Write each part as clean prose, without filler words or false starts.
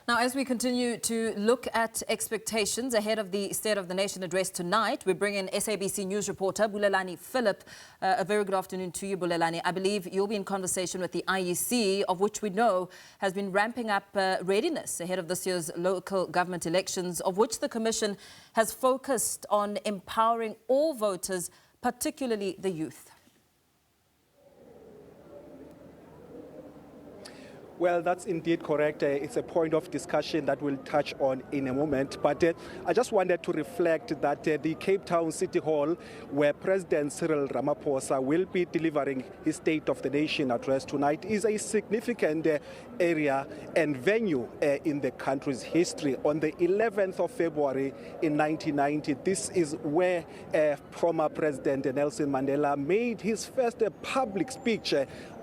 Now, as we continue to look at expectations ahead of the State of the Nation address tonight, we bring in SABC News reporter Bulelani Phillip. A very good afternoon to you, Bulelani. I believe you'll be in conversation with the IEC, of which we know has been ramping up readiness ahead of this year's local government elections, of which the Commission has focused on empowering all voters, particularly the youth. Well, that's indeed correct. It's a point of discussion that we'll touch on in a moment. But I just wanted to reflect that the Cape Town City Hall, where President Cyril Ramaphosa will be delivering his State of the Nation address tonight, is a significant area and venue in the country's history. On the 11th of February in 1990, this is where former President Nelson Mandela made his first public speech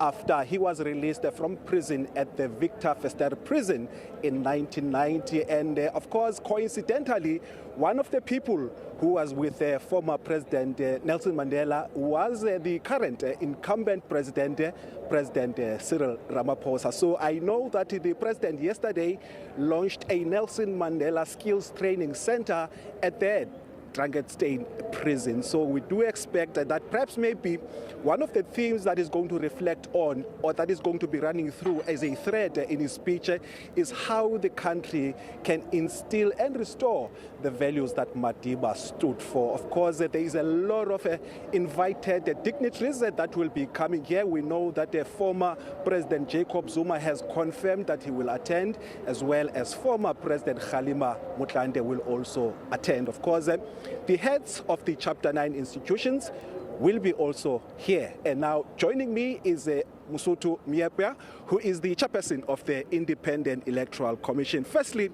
after he was released from prison at the Victor Verster prison in 1990. And of course, coincidentally, one of the people who was with former President Nelson Mandela was the current incumbent President Cyril Ramaphosa. So I know that the president yesterday launched a Nelson Mandela Skills Training Center at the Drakenstein prison. So we do expect that perhaps maybe one of the themes that is going to reflect on, or that is going to be running through as a thread in his speech, is how the country can instill and restore the values that Madiba stood for. Of course, there is a lot of invited dignitaries that will be coming here. We know that former President Jacob Zuma has confirmed that he will attend, as well as former President Kgalema Motlanthe will also attend. Of course, the heads of the Chapter 9 institutions will be also here. And now joining me is Musutu Miepea, who is the chairperson of the Independent Electoral Commission. Firstly,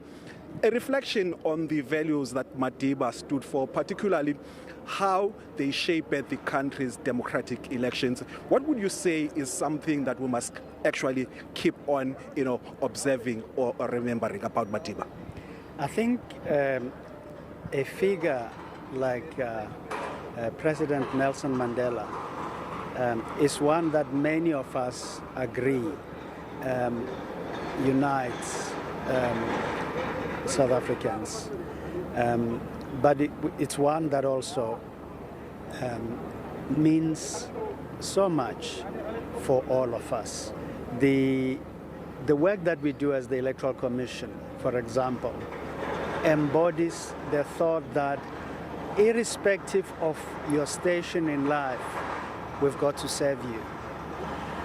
a reflection on the values that Madiba stood for, particularly how they shaped the country's democratic elections. What would you say is something that we must actually keep on, observing or remembering about Madiba? I think a figure like President Nelson Mandela is one that many of us agree unites South Africans. But it's one that also means so much for all of us. The work that we do as the Electoral Commission, for example, embodies the thought that irrespective of your station in life, we've got to serve you.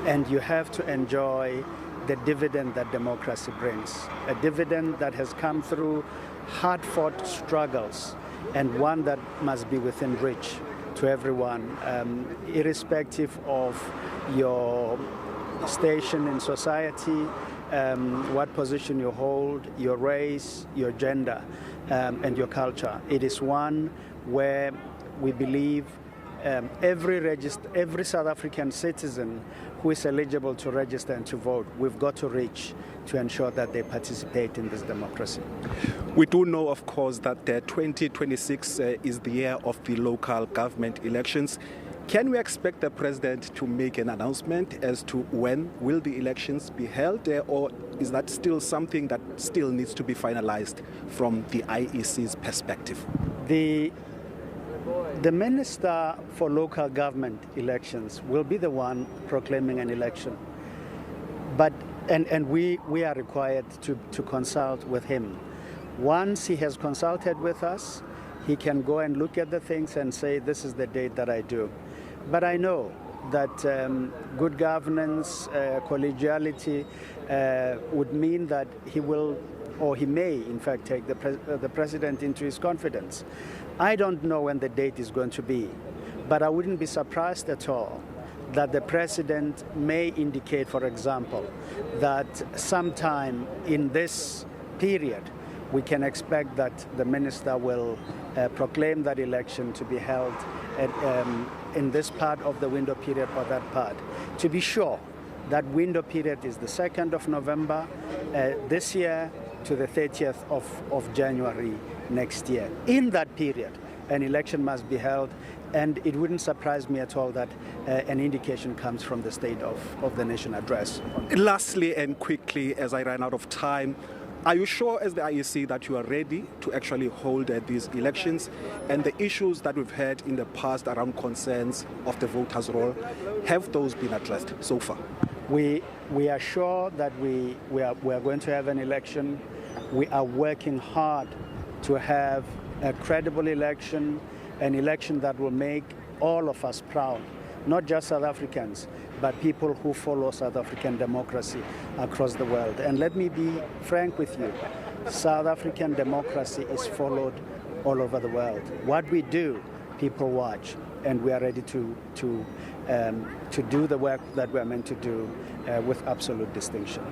And you have to enjoy the dividend that democracy brings, a dividend that has come through hard-fought struggles, and one that must be within reach to everyone, irrespective of your station in society, what position you hold, your race, your gender, and your culture. It is one where we believe every South African citizen who is eligible to register and to vote, we've got to reach to ensure that they participate in this democracy. We do know, of course, that 2026 is the year of the local government elections. Can we expect the president to make an announcement as to when will the elections be held, or is that still something that still needs to be finalized from the IEC's perspective? The Minister for Local Government Elections will be the one proclaiming an election. And we are required to consult with him. Once he has consulted with us, he can go and look at the things and say, this is the date that I do. But I know that good governance, collegiality would mean that he will, or he may, in fact, take the president into his confidence. I don't know when the date is going to be, but I wouldn't be surprised at all that the president may indicate, for example, that sometime in this period, we can expect that the minister will proclaim that election to be held in this part of the window period or that part. To be sure, that window period is the 2nd of November this year to the 30th of January next year. In that period, an election must be held, and it wouldn't surprise me at all that an indication comes from the State of the Nation address. Lastly and quickly, as I ran out of time, Are you sure as the IEC that you are ready to actually hold these elections, and the issues that we've had in the past around concerns of the voters' roll, have those been addressed so far? We are sure that we are going to have an election. We are working hard to have a credible election, an election that will make all of us proud, not just South Africans, but people who follow South African democracy across the world. And let me be frank with you, South African democracy is followed all over the world. What we do, people watch, and we are ready to do the work that we are meant to do with absolute distinction.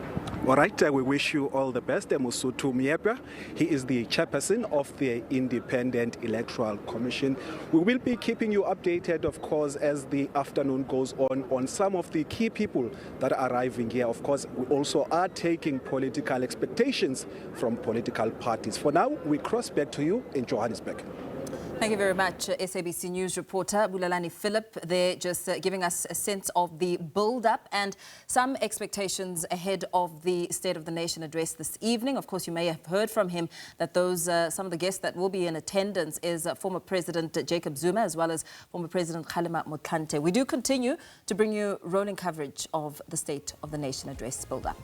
All right, we wish you all the best. Musuthu Miepa, he is the chairperson of the Independent Electoral Commission. We will be keeping you updated, of course, as the afternoon goes on some of the key people that are arriving here. Of course, we also are taking political expectations from political parties. For now, we cross back to you in Johannesburg. Thank you very much, SABC News reporter Bulelani Phillip. They're just giving us a sense of the build-up and some expectations ahead of the State of the Nation address this evening. Of course, you may have heard from him that those some of the guests that will be in attendance is former President Jacob Zuma as well as former President Kgalema Motlanthe. We do continue to bring you rolling coverage of the State of the Nation address build-up.